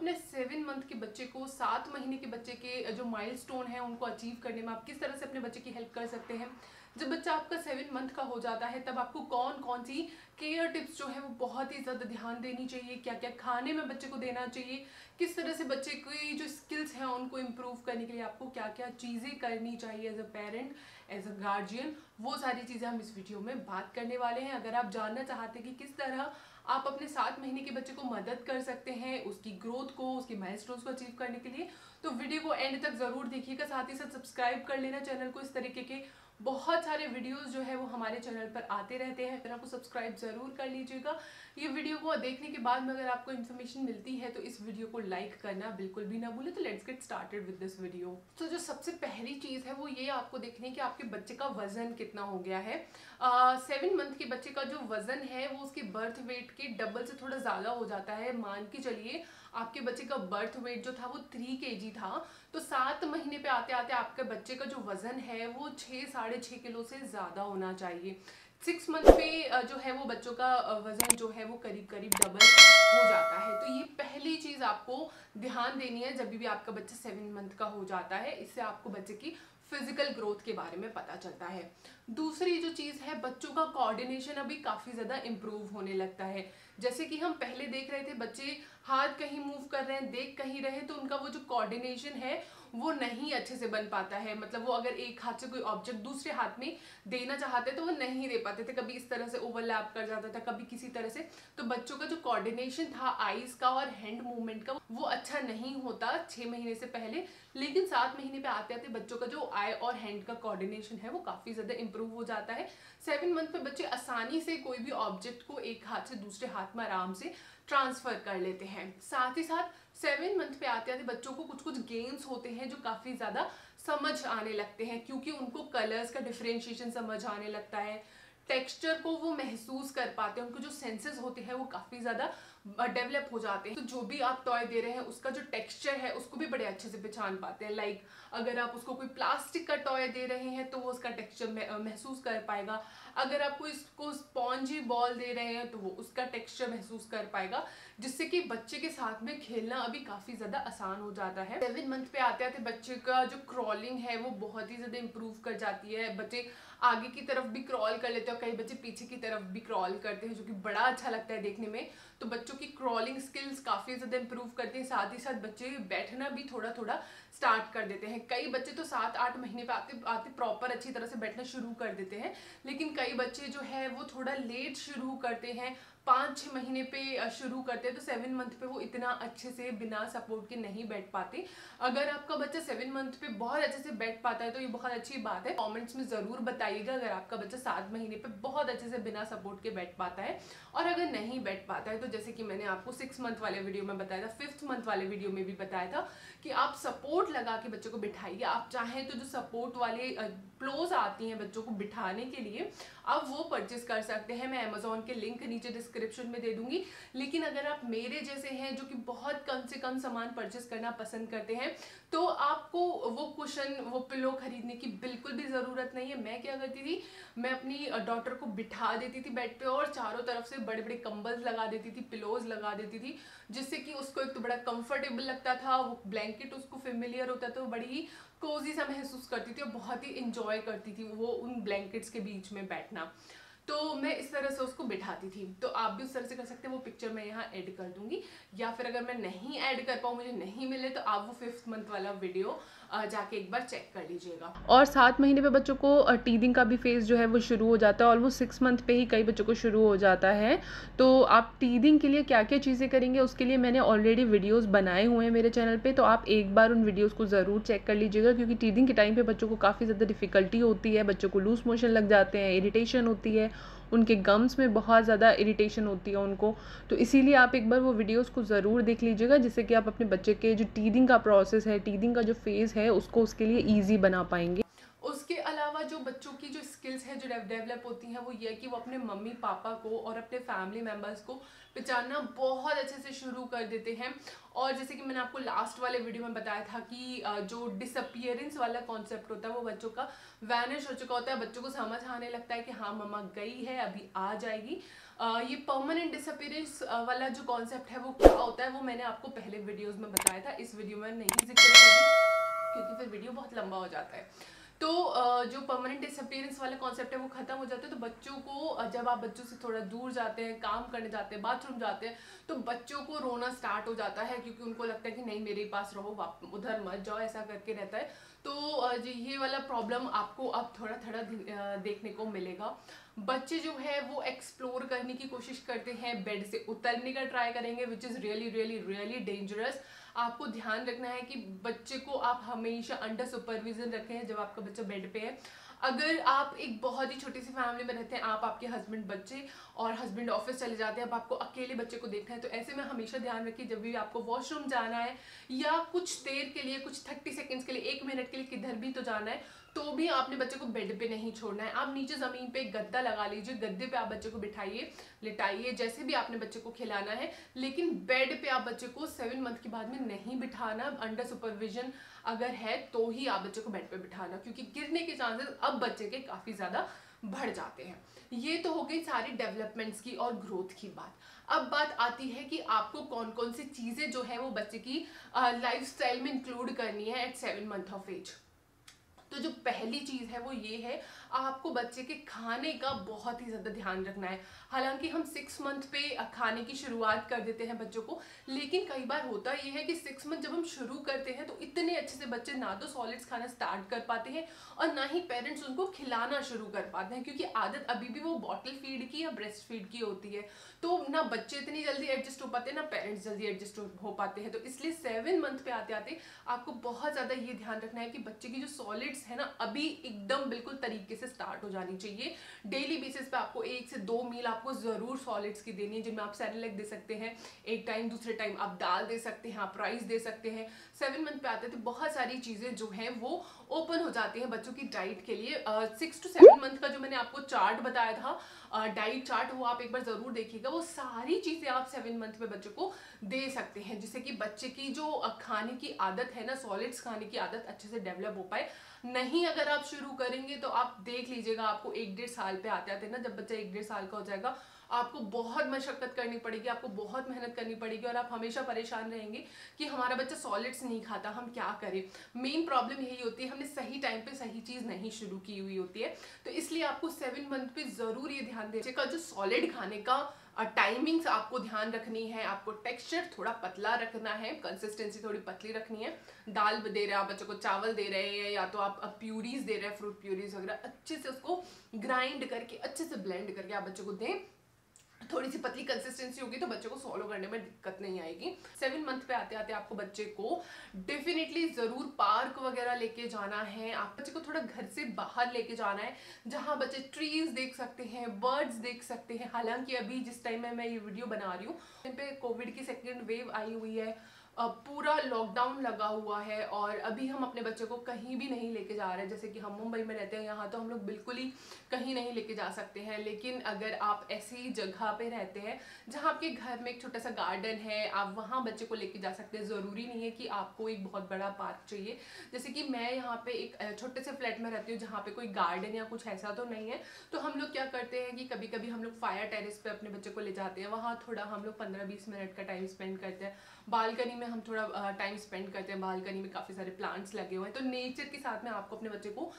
अपने 7 मंथ के बच्चे को 7 महीने के बच्चे के जो माइलस्टोन है उनको अचीव करने में आप किस तरह से अपने बच्चे की हेल्प कर सकते हैं। जब बच्चा आपका 7 मंथ का हो जाता है तब आपको कौन कौन सी केयर टिप्स जो है वो बहुत ही ज़्यादा ध्यान देनी चाहिए, क्या क्या खाने में बच्चे को देना चाहिए, किस तरह से बच्चे की जो स्किल्स हैं उनको इम्प्रूव करने के लिए आपको क्या क्या चीज़ें करनी चाहिए as a parent, as a guardian, वो सारी चीज़ें हम इस वीडियो में बात करने वाले हैं। अगर आप जानना चाहते हैं कि किस तरह आप अपने 7 महीने के बच्चे को मदद कर सकते हैं उसकी ग्रोथ को, उसकी माइलस्टोन्स को अचीव करने के लिए, तो वीडियो को एंड तक ज़रूर देखिएगा। साथ ही साथ सब्सक्राइब कर लेना चैनल को, इस तरीके के बहुत सारे वीडियोस जो है वो हमारे चैनल पर आते रहते हैं, चैनल को सब्सक्राइब ज़रूर कर लीजिएगा। ये वीडियो को देखने के बाद में अगर आपको इन्फॉर्मेशन मिलती है तो इस वीडियो को लाइक करना बिल्कुल भी ना भूलें। तो let's get started with this video. तो जो सबसे पहली चीज़ है वो ये आपको देखनी है कि आपके बच्चे का वजन कितना हो गया है। 7 मंथ के बच्चे का जो वजन है वो उसके बर्थ वेट के डबल से थोड़ा ज़्यादा हो जाता है। मान के चलिए आपके बच्चे का बर्थ वेट जो था वो 3 kg था, तो 7 महीने पे आते आते आपके बच्चे का जो वजन है वो 6-6.5 किलो से ज़्यादा होना चाहिए। 6 मंथ पे जो है वो बच्चों का वजन जो है वो करीब करीब डबल हो जाता है। तो ये पहली चीज़ आपको ध्यान देनी है जब भी आपका बच्चा 7 मंथ का हो जाता है। इससे आपको बच्चे की फिजिकल ग्रोथ के बारे में पता चलता है। दूसरी जो चीज़ है, बच्चों का कोऑर्डिनेशन अभी काफ़ी ज़्यादा इम्प्रूव होने लगता है। जैसे कि हम पहले देख रहे थे बच्चे हाथ कहीं मूव कर रहे हैं, देख कहीं रहे, तो उनका वो जो कोऑर्डिनेशन है वो नहीं अच्छे से बन पाता है। मतलब वो अगर एक हाथ से कोई ऑब्जेक्ट दूसरे हाथ में देना चाहते तो वो नहीं दे पाते थे, कभी इस तरह से ओवरलैप कर जाता था, कभी किसी तरह से। तो बच्चों का जो कोऑर्डिनेशन था आईज का और हैंड मूवमेंट का वो अच्छा नहीं होता 6 महीने से पहले। लेकिन 7 महीने पे आते आते बच्चों का जो आई और हैंड का कोऑर्डिनेशन है वो काफ़ी ज़्यादा इंप्रूव हो जाता है। 7 मंथ पे बच्चे आसानी से कोई भी ऑब्जेक्ट को एक हाथ से दूसरे हाथ में आराम से ट्रांसफर कर लेते हैं। साथ ही साथ 7 मंथ पे आते आते बच्चों को कुछ कुछ गेम्स होते हैं जो काफ़ी ज़्यादा समझ आने लगते हैं, क्योंकि उनको कलर्स का डिफरेंशिएशन समझ आने लगता है, टेक्सचर को वो महसूस कर पाते हैं, उनको जो सेंसेस होते हैं वो काफ़ी ज़्यादा डेवलप हो जाते हैं। तो जो भी आप टॉय दे रहे हैं उसका जो टेक्सचर है उसको भी बड़े अच्छे से पहचान पाते हैं। लाइक अगर आप उसको कोई प्लास्टिक का टॉय दे रहे हैं तो वो उसका टेक्सचर महसूस कर पाएगा। अगर आप इसको स्पॉन्जी बॉल दे रहे हैं तो वो उसका टेक्सचर महसूस कर पाएगा, जिससे कि बच्चे के साथ में खेलना अभी काफ़ी ज़्यादा आसान हो जाता है। 7 मंथ पे आते आते बच्चे का जो क्रॉलिंग है वो बहुत ही ज़्यादा इंप्रूव कर जाती है। बच्चे आगे की तरफ भी क्रॉल कर लेते हैं और कई बच्चे पीछे की तरफ भी क्रॉल करते हैं, जो कि बड़ा अच्छा लगता है देखने में। तो बच्चों की क्रॉलिंग स्किल्स काफ़ी ज़्यादा इंप्रूव करती हैं। साथ ही साथ बच्चे बैठना भी थोड़ा थोड़ा स्टार्ट कर देते हैं। कई बच्चे तो 7-8 महीने पे आते आते प्रॉपर अच्छी तरह से बैठना शुरू कर देते हैं, लेकिन कई बच्चे जो है वो थोड़ा लेट शुरू करते हैं, 5-6 महीने पे शुरू करते हैं। तो 7 मंथ पे वो इतना अच्छे से बिना सपोर्ट के नहीं बैठ पाते। अगर आपका बच्चा 7 मंथ पे बहुत अच्छे से बैठ पाता है तो ये बहुत अच्छी बात है। कमेंट्स में ज़रूर बताइएगा अगर आपका बच्चा 7 महीने पे बहुत अच्छे से बिना सपोर्ट के बैठ पाता है। और अगर नहीं बैठ पाता है तो जैसे कि मैंने आपको 6 मंथ वाले वीडियो में बताया था, 5th मंथ वाले वीडियो में भी बताया था कि आप सपोर्ट लगा के बच्चों को बिठाइए। आप चाहें तो जो सपोर्ट वाले प्लोज आती हैं बच्चों को बिठाने के लिए आप वो परचेज कर सकते हैं। मैं अमेजोन के लिंक नीचे डिस्क्रिप्शन में दे दूंगी। लेकिन अगर आप मेरे जैसे हैं जो कि बहुत कम से कम सामान परचेज करना पसंद करते हैं तो आपको वो कुशन, वो पिलो खरीदने की बिल्कुल भी ज़रूरत नहीं है। मैं क्या करती थी, मैं अपनी डॉटर को बिठा देती थी बेड पे और चारों तरफ से बड़े बड़े कंबल्स लगा देती थी, पिलोज लगा देती थी, जिससे कि उसको एक तो बड़ा कंफर्टेबल लगता था, वो ब्लैंकेट उसको फेमिलियर होता था, वो बड़ी ही कोजी सा महसूस करती थी और बहुत ही इंजॉय करती थी वो उन ब्लैंकेट्स के बीच में बैठना। तो मैं इस तरह से उसको बिठाती थी। तो आप भी उस तरह से कर सकते हैं। वो पिक्चर मैं यहाँ ऐड कर दूंगी, या फिर अगर मैं नहीं ऐड कर पाऊँ, मुझे नहीं मिले, तो आप वो 5th मंथ वाला वीडियो जाके एक बार चेक कर लीजिएगा। और 7 महीने पे बच्चों को टीदिंग का भी फेज जो है वो शुरू हो जाता है। ऑलमोस्ट 6 मंथ पे ही कई बच्चों को शुरू हो जाता है। तो आप टीदिंग के लिए क्या क्या चीज़ें करेंगे उसके लिए मैंने ऑलरेडी वीडियोस बनाए हुए हैं मेरे चैनल पे, तो आप एक बार उन वीडियोस को ज़रूर चेक कर लीजिएगा। क्योंकि टीदिंग के टाइम पे बच्चों को काफ़ी ज़्यादा डिफ़िकल्टी होती है, बच्चों को लूज मोशन लग जाते हैं, इरिटेशन होती है, उनके गम्स में बहुत ज़्यादा इरिटेशन होती है उनको। तो इसीलिए आप एक बार वो वीडियोस को ज़रूर देख लीजिएगा, जिससे कि आप अपने बच्चे के जो टीदिंग का प्रोसेस है, टीदिंग का जो फेज़ है, उसको उसके लिए ईजी बना पाएंगे। उसके अलावा जो बच्चों की जो स्किल्स हैं जो डेवलप होती हैं वो ये है कि वो अपने मम्मी पापा को और अपने फैमिली मेम्बर्स को पहचानना बहुत अच्छे से शुरू कर देते हैं। और जैसे कि मैंने आपको लास्ट वाले वीडियो में बताया था कि जो डिसअपियरेंस वाला कॉन्सेप्ट होता है वो बच्चों का वैनिश हो चुका होता है। बच्चों को समझ आने लगता है कि हाँ मम्मा गई है, अभी आ जाएगी। ये परमानेंट डिसअपीयरेंस वाला जो कॉन्सेप्ट है वो क्या होता है वो मैंने आपको पहले वीडियोस में बताया था, इस वीडियो में नहीं जिक्र करूँगी क्योंकि फिर वीडियो बहुत लंबा हो जाता है। तो जो परमानेंट डिसअपीयरेंस वाला कॉन्सेप्ट है वो खत्म हो जाता है। तो बच्चों को जब आप बच्चों से थोड़ा दूर जाते हैं, काम करने जाते हैं, बाथरूम जाते हैं, तो बच्चों को रोना स्टार्ट हो जाता है क्योंकि उनको लगता है कि नहीं मेरे पास रहो, उधर मत जाओ, ऐसा करके रहता है। तो ये वाला प्रॉब्लम आपको अब थोड़ा थोड़ा देखने को मिलेगा। बच्चे जो है वो एक्सप्लोर करने की कोशिश करते हैं, बेड से उतरने का ट्राई करेंगे, which is really really really dangerous. आपको ध्यान रखना है कि बच्चे को आप हमेशा अंडर सुपरविजन रखें जब आपका बच्चा बेड पे है। अगर आप एक बहुत ही छोटी सी फैमिली में रहते हैं, आप, आपके हस्बैंड, बच्चे, और हस्बैंड ऑफिस चले जाते हैं, अब आपको अकेले बच्चे को देखना है, तो ऐसे में हमेशा ध्यान रखिए जब भी आपको वॉशरूम जाना है या कुछ देर के लिए, कुछ 30 सेकेंड्स के लिए, 1 मिनट के लिए किधर भी तो जाना है, तो भी आपने बच्चे को बेड पे नहीं छोड़ना है। आप नीचे ज़मीन पे एक गद्दा लगा लीजिए, गद्दे पे आप बच्चे को बिठाइए, लिटाइए, जैसे भी आपने बच्चे को खिलाना है, लेकिन बेड पे आप बच्चे को 7 मंथ के बाद में नहीं बिठाना। अंडर सुपरविजन अगर है तो ही आप बच्चे को बेड पे बिठाना, क्योंकि गिरने के चांसेस अब बच्चे के काफ़ी ज़्यादा बढ़ जाते हैं। ये तो हो गई सारी डेवलपमेंट्स की और ग्रोथ की बात। अब बात आती है कि आपको कौन कौन सी चीज़ें जो है वो बच्चे की लाइफस्टाइल में इंक्लूड करनी है एट 7 मंथ ऑफ एज। तो जो पहली चीज़ है वो ये है, आपको बच्चे के खाने का बहुत ही ज़्यादा ध्यान रखना है। हालांकि हम 6 मंथ पे खाने की शुरुआत कर देते हैं बच्चों को, लेकिन कई बार होता ये है कि 6 मंथ जब हम शुरू करते हैं तो इतने अच्छे से बच्चे ना तो सॉलिड्स खाना स्टार्ट कर पाते हैं और ना ही पेरेंट्स उनको खिलाना शुरू कर पाते हैं, क्योंकि आदत अभी भी वो बॉटल फीड की या ब्रेस्ट फीड की होती है। तो ना बच्चे इतनी जल्दी एडजस्ट हो पाते हैं, ना पेरेंट्स जल्दी एडजस्ट हो पाते हैं। तो इसलिए 7 मंथ पे आते आते आपको बहुत ज़्यादा ये ध्यान रखना है कि बच्चे की जो सॉलिड्स है ना अभी एकदम बिल्कुल तरीके से स्टार्ट हो जानी चाहिए। डेली बेसिस पे आपको 1 से 2 मील आपको ज़रूर सॉलिड्स की देनी है, जिनमें आप सेरेलैक दे सकते हैं एक टाइम, दूसरे टाइम आप दाल दे सकते हैं, आप राइस दे सकते हैं। 7 मंथ पे आते थे बहुत सारी चीज़ें जो हैं वो ओपन हो जाती हैं बच्चों की डाइट के लिए। 6 to 7 मंथ का जो मैंने आपको चार्ट बताया था, डाइट चार्ट, वो आप एक बार ज़रूर देखिएगा। वो सारी चीज़ें आप 7 मंथ में बच्चों को दे सकते हैं, जिससे कि बच्चे की जो खाने की आदत है ना, सॉलिड्स खाने की आदत अच्छे से डेवलप हो पाए। नहीं अगर आप शुरू करेंगे तो आप देख लीजिएगा, आपको 1-1.5 साल पे आते आते ना, जब बच्चा 1-1.5 साल का हो जाएगा, आपको बहुत मशक्कत करनी पड़ेगी, आपको बहुत मेहनत करनी पड़ेगी और आप हमेशा परेशान रहेंगे कि हमारा बच्चा सॉलिड्स नहीं खाता, हम क्या करें। मेन प्रॉब्लम यही होती है, हमने सही टाइम पे सही चीज़ नहीं शुरू की हुई होती है। तो इसलिए आपको 7 मंथ पे ज़रूर ये ध्यान देगा, जो सॉलिड खाने का टाइमिंग्स आपको ध्यान रखनी है। आपको टेक्सचर थोड़ा पतला रखना है, कंसिस्टेंसी थोड़ी पतली रखनी है। दाल दे रहे हैं आप बच्चों को, चावल दे रहे हैं, या तो आप प्यूरीज दे रहे हैं, फ्रूट प्यूरीज वगैरह, अच्छे से उसको ग्राइंड करके, अच्छे से ब्लेंड करके आप बच्चों को दें। थोड़ी सी पतली कंसिस्टेंसी होगी तो बच्चे को सॉलो करने में दिक्कत नहीं आएगी। 7 मंथ पे आते आते आपको बच्चे को डेफिनेटली ज़रूर पार्क वगैरह लेके जाना है। आप बच्चे को थोड़ा घर से बाहर लेके जाना है, जहाँ बच्चे ट्रीज देख सकते हैं, बर्ड्स देख सकते हैं। हालांकि अभी जिस टाइम में मैं ये वीडियो बना रही हूँ, इन पे कोविड की 2nd वेव आई हुई है, पूरा लॉकडाउन लगा हुआ है और अभी हम अपने बच्चे को कहीं भी नहीं लेके जा रहे हैं। जैसे कि हम मुंबई में रहते हैं, यहाँ तो हम लोग बिल्कुल ही कहीं नहीं लेके जा सकते हैं। लेकिन अगर आप ऐसी जगह पे रहते हैं जहाँ आपके घर में एक छोटा सा गार्डन है, आप वहाँ बच्चे को लेके जा सकते हैं। ज़रूरी नहीं है कि आपको एक बहुत बड़ा पार्क चाहिए। जैसे कि मैं यहाँ पे एक छोटे से फ्लैट में रहती हूँ जहाँ पे कोई गार्डन या कुछ ऐसा तो नहीं है, तो हम लोग क्या करते हैं कि कभी कभी हम लोग फायर टेरेस पे अपने बच्चे को ले जाते हैं। वहाँ थोड़ा हम लोग 15-20 मिनट का टाइम स्पेंड करते हैं। बालकनी में हम थोड़ा टाइम स्पेंड करते हैं, बालकनी में काफ़ी सारे प्लांट्स लगे हुए हैं। तो नेचर के साथ में आपको अपने बच्चे को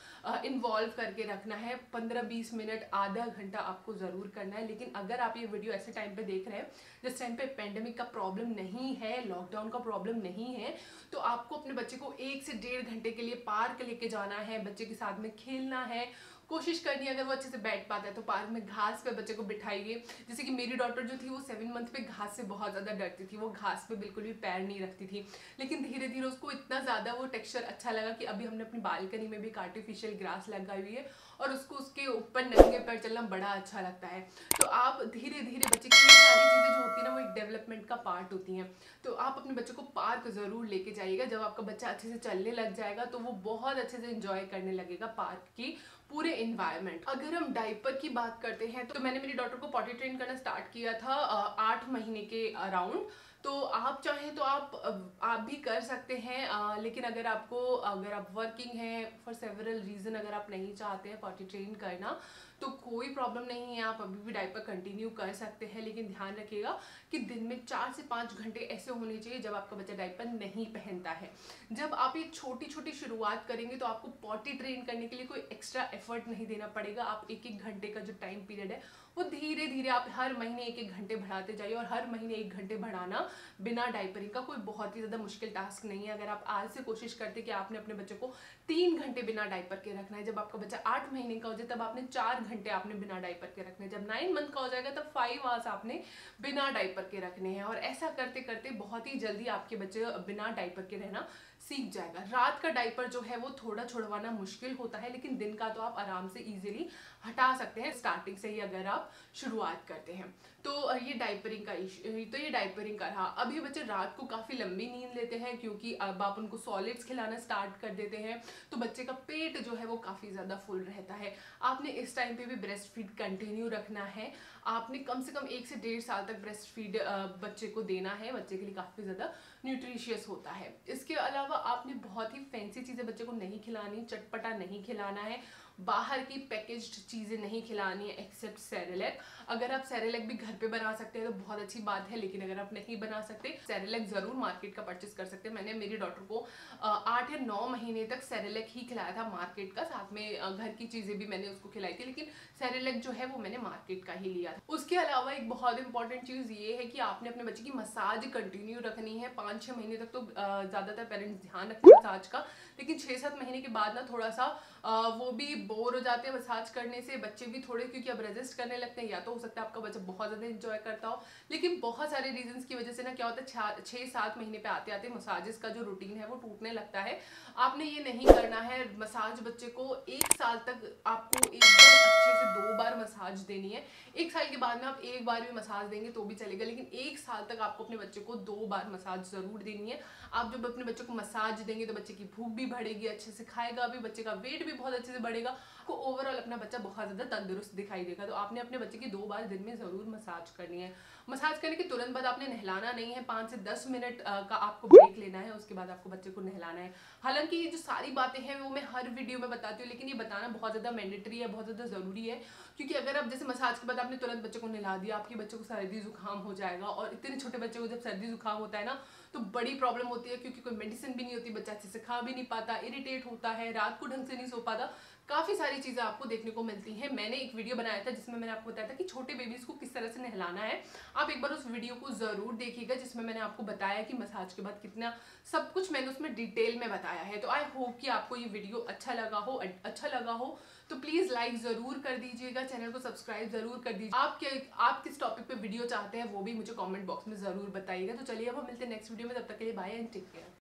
इन्वॉल्व करके रखना है। 15-20 मिनट, आधा घंटा आपको ज़रूर करना है। लेकिन अगर आप ये वीडियो ऐसे टाइम पे देख रहे हैं जिस टाइम पे पेंडेमिक का प्रॉब्लम नहीं है, लॉकडाउन का प्रॉब्लम नहीं है, तो आपको अपने बच्चे को 1 से 1.5 घंटे के लिए पार्क लेके जाना है, बच्चे के साथ में खेलना है। कोशिश करनी है अगर वो अच्छे से बैठ पाता है तो पार्क में घास पे बच्चे को बिठाइए। जैसे कि मेरी डॉटर जो थी वो 7 मंथ पे घास से बहुत ज़्यादा डरती थी, वो घास पे बिल्कुल भी पैर नहीं रखती थी। लेकिन धीरे धीरे उसको इतना ज़्यादा वो टेक्सचर अच्छा लगा कि अभी हमने अपनी बालकनी में भी एक आर्टिफिशियल ग्रास लगाई हुई है और उसको उसके ऊपर नंगे पैर चलना बड़ा अच्छा लगता है। तो आप धीरे धीरे बच्चे की सारी चीज़ें जो होती है ना, वो एक डेवलपमेंट का पार्ट होती हैं। तो आप अपने बच्चे को पार्क ज़रूर लेके जाइएगा। जब आपका बच्चा अच्छे से चलने लग जाएगा तो वो बहुत अच्छे से इंजॉय करने लगेगा पार्क की पूरे इन्वायरमेंट। अगर हम डाइपर की बात करते हैं तो मैंने मेरी डॉटर को पॉटी ट्रेन करना स्टार्ट किया था 8 महीने के अराउंड। तो आप चाहें तो आप भी कर सकते हैं, लेकिन अगर आप वर्किंग हैं फॉर सेवरल रीज़न, अगर आप नहीं चाहते हैं पॉटी ट्रेन करना, तो कोई प्रॉब्लम नहीं है, आप अभी भी डायपर कंटिन्यू कर सकते हैं, लेकिन ध्यान रखिएगा कि दिन में 4 से 5 घंटे ऐसे होने चाहिए जब आपका बच्चा डायपर नहीं पहनता है। जब आप ये छोटी छोटी शुरुआत करेंगे तो आपको पॉटी ट्रेन करने के लिए कोई एक्स्ट्रा एफर्ट नहीं देना पड़ेगा। आप एक एक घंटे का जो टाइम पीरियड है वो धीरे धीरे आप हर महीने एक एक घंटे बढ़ाते जाइए, और हर महीने 1 घंटे बढ़ाना बिना डायपरिंग का कोई बहुत ही ज़्यादा मुश्किल टास्क नहीं है। अगर आप आज से कोशिश करते कि आपने अपने बच्चे को 3 घंटे बिना डायपर के रखना है, जब आपका बच्चा 8 महीने का हो जाए तब आपने 4 घंटे आपने बिना डायपर के रखने हैं, जब 9 मंथ का हो जाएगा तब 5 आवर्स आपने बिना डायपर के रखने हैं। और ऐसा करते करते बहुत ही जल्दी आपके बच्चे बिना डायपर के रहना सीख जाएगा। रात का डायपर जो है वो थोड़ा छुड़वाना मुश्किल होता है, लेकिन दिन का तो आप आराम से इजीली हटा सकते हैं स्टार्टिंग से ही अगर आप शुरुआत करते हैं। तो ये डायपरिंग का ये डायपरिंग का रहा। अब ये बच्चे रात को काफ़ी लंबी नींद लेते हैं क्योंकि अब आप उनको सॉलिड्स खिलाना स्टार्ट कर देते हैं, तो बच्चे का पेट जो है वो काफ़ी ज़्यादा फुल रहता है। आपने इस टाइम पे भी ब्रेस्ट फीड कंटिन्यू रखना है। आपने कम से कम 1 से 1.5 साल तक ब्रेस्ट फीड बच्चे को देना है, बच्चे के लिए काफ़ी ज़्यादा न्यूट्रिशियस होता है। इसके अलावा आपने बहुत ही फैंसी चीज़ें बच्चे को नहीं खिलानी, चटपटा नहीं खिलाना है, बाहर की पैकेज्ड चीज़ें नहीं खिलानी है एक्सेप्ट सेरेलैक। अगर आप सेरेलैक भी घर पे बना सकते हैं तो बहुत अच्छी बात है, लेकिन अगर आप नहीं बना सकते सेरेलैक ज़रूर मार्केट का परचेस कर सकते हैं। मैंने मेरी डॉटर को 8 या 9 महीने तक सेरेलैक ही खिलाया था मार्केट का, साथ में घर की चीज़ें भी मैंने उसको खिलाई थी, लेकिन सेरेलैक जो है वो मैंने मार्केट का ही लिया था। उसके अलावा एक बहुत इंपॉर्टेंट चीज़ ये है कि आपने अपने बच्चे की मसाज कंटिन्यू रखनी है। 5-6 महीने तक तो ज़्यादातर पेरेंट्स ध्यान रखते हैं मसाज का, लेकिन 6-7 महीने के बाद ना थोड़ा सा वो भी बोर हो जाते हैं मसाज करने से, बच्चे भी थोड़े, क्योंकि अब रेजिस्ट करने लगते हैं। या तो हो सकता है आपका बच्चा बहुत ज़्यादा एंजॉय करता हो, लेकिन बहुत सारे रीजंस की वजह से ना क्या होता है 6-7 महीने पे आते आते मसाजेस का जो रूटीन है वो टूटने लगता है। आपने ये नहीं करना है। मसाज बच्चे को 1 साल तक आपको एकदम अच्छे से 2 बार मसाज देनी है। 1 साल के बाद में आप 1 बार भी मसाज देंगे तो भी चलेगा, लेकिन 1 साल तक आपको अपने बच्चे को 2 बार मसाज जरूर देनी है। आप जब अपने बच्चे को मसाज देंगे तो बच्चे की भूख भी बढ़ेगी, अच्छे से खाएगा भी, बच्चे का वेट भी बहुत अच्छे से बढ़ेगा, आपको ओवरऑल अपना बच्चा बहुत ज़्यादा तंदुरुस्त दिखाई देगा। तो आपने अपने बच्चे की 2 बार दिन में ज़रूर मसाज करनी है। मसाज करने के तुरंत बाद आपने नहलाना नहीं है, 5 से 10 मिनट का आपको ब्रेक लेना है, उसके बाद आपको बच्चे को नहलाना है। हालांकि ये जो सारी बातें हैं वो मैं हर वीडियो में बताती हूँ, लेकिन ये बताना बहुत ज़्यादा मैंडेटरी है, बहुत ज़्यादा ज़रूरी है, क्योंकि अगर आप जैसे मसाज के बाद आपने तुरंत बच्चे को नहला दिया, आपके बच्चे को सर्दी जुकाम हो जाएगा। और इतने छोटे बच्चे को जब सर्दी जुकाम होता है ना तो बड़ी प्रॉब्लम होती है, क्योंकि कोई मेडिसिन भी नहीं होती, बच्चा अच्छे से खा भी नहीं पाता, इरिटेट होता है, रात को ढंग से नहीं सो पाता, काफ़ी सारी चीज़ें आपको देखने को मिलती हैं। मैंने एक वीडियो बनाया था जिसमें मैंने आपको बताया था कि छोटे बेबीज़ को किस तरह से नहलाना है। आप एक बार उस वीडियो को ज़रूर देखिएगा, जिसमें मैंने आपको बताया कि मसाज के बाद कितना सब कुछ मैंने उसमें डिटेल में बताया है। तो आई होप कि आपको ये वीडियो अच्छा लगा हो तो प्लीज़ लाइक ज़रूर कर दीजिएगा, चैनल को सब्सक्राइब ज़रूर कर दीजिए। आप किस टॉपिक पे वीडियो चाहते हैं वो भी मुझे कमेंट बॉक्स में ज़रूर बताइएगा। तो चलिए अब हम मिलते हैं नेक्स्ट वीडियो में, तब तक के लिए बाय एंड टेक केयर।